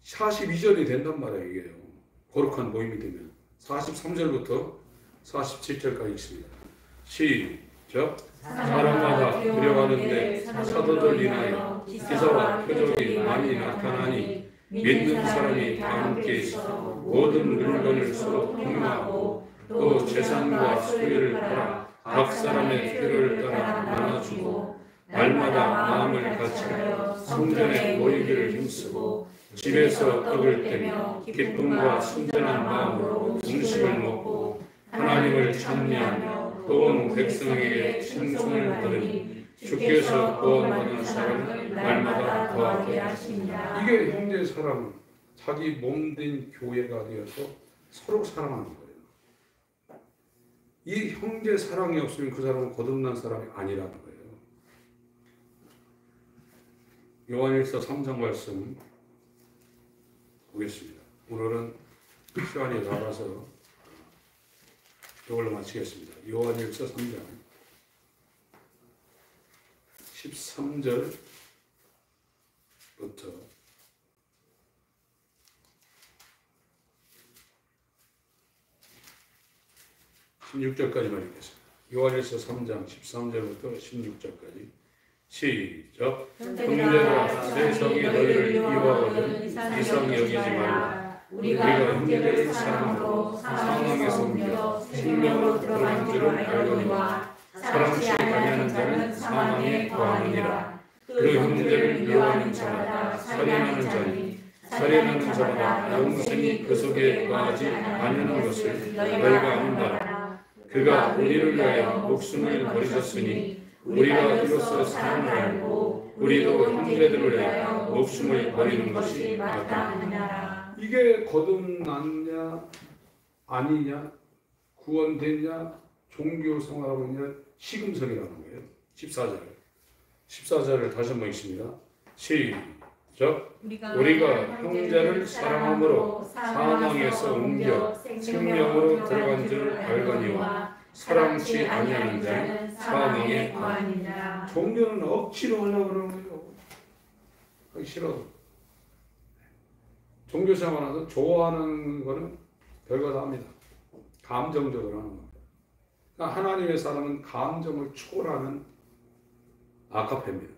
42절이 된단 말이에요. 이게요. 거룩한 모임이 되면 43절부터 47절까지 있습니다. 시작. 사람마다 들여가는데 사도들 인하여 기사와 표적이 많이 나타나니 믿는 사람이 다 함께 있어 모든 물건을 서로 통용하고 또 재산과 소유를 팔아 각 사람의 필요를 따라 나눠주고 날마다 마음을 같이하여 성전에 모이기를 힘쓰고 집에서 떡을 떼며 기쁨과 순전한 마음으로 음식을 먹고 하나님을 찬미하며 또 온 백성에게 칭송을 하더니 주께서 구원받은 사람을 날마다 더하게 하십니다. 이게 형제 사랑, 자기 몸된 교회가 되어서 서로 사랑하는 거예요. 이 형제 사랑이 없으면 그 사람은 거듭난 사람이 아니라는 거예요. 요한일서 3장 말씀 보겠습니다. 오늘은 시간이 나가서 이걸로 마치겠습니다. 요한일서 3장 13절부터 16절까지만 읽겠습니다. 요한일서 3장 13절부터 16절까지 시작. 형제들아 세상이 너희를 미워하거든 이상히 여기지 말라. 우리가 형제를 사랑으로 상황에서 옮겨 생명으로 들어간 줄을 알거니와 사랑치 아니하는 자는 사망에 거하느니라. 그 형제를 미워하는 자마다 살인하는 자니 살인하는 자마다 영생이 그 속에 거하지 아니하는 것을 너희가 안다. 그가 우리를 위하여 목숨을 버리셨으니 우리가 이로써 사랑을 알고 우리도 형제들을 위하여 목숨을 버리는 것이 마땅하니라. 이게 거듭났냐 아니냐 구원됐냐 종교 생활하고 있냐 시금석이라는 거예요. 14절을 다시 한번 읽습니다. 시작. 우리가 형제를 사랑함으로 사망에서 옮겨 생명으로 들어간 줄 알거니와 사랑치 아니하는 자는 사망에 거하니라. 종교는 억지로 하려고 그러는 거예요. 하기 싫어도. 종교 생활하면서 좋아하는 거는 별거 다 합니다. 감정적으로 하는 겁니다. 그러니까 하나님의 사람은 감정을 초월하는 아카페입니다.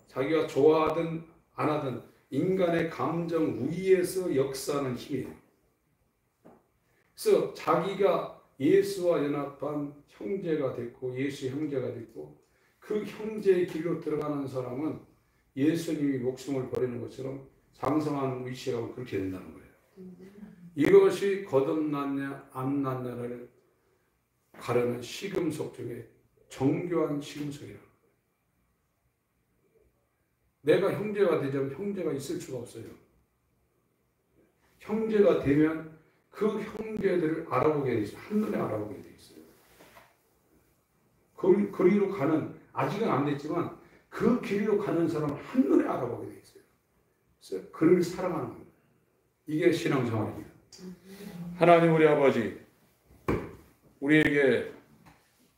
자기가 좋아하든 안 하든 인간의 감정 위에서 역사하는 힘이에요. 그래서 자기가 예수와 연합한 형제가 됐고 예수의 형제가 됐고 그 형제의 길로 들어가는 사람은 예수님이 목숨을 버리는 것처럼 장성한 위치에 가면 그렇게 된다는 거예요. 이것이 거듭났냐 안 났냐를 가르는 시금석 중에 정교한 시금석이라는 거예요. 내가 형제가 되자면 형제가 있을 수가 없어요. 형제가 되면 그 형제들을 알아보게 돼 있어요. 한눈에 알아보게 돼 있어요. 그 길로 가는, 아직은 안 됐지만 그 길로 가는 사람을 한눈에 알아보게 돼 있어요. 그래서 그를 사랑하는 겁니다. 이게 신앙생활입니다. 하나님 우리 아버지, 우리에게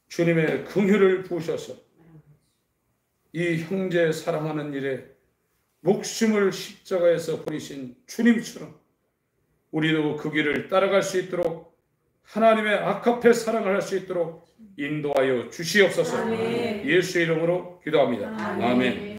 주님의 긍휼을 부으셔서 이 형제 사랑하는 일에 목숨을 십자가에서 버리신 주님처럼 우리도 그 길을 따라갈 수 있도록 하나님의 아카페 사랑을 할 수 있도록 인도하여 주시옵소서. 예수의 이름으로 기도합니다. 아멘.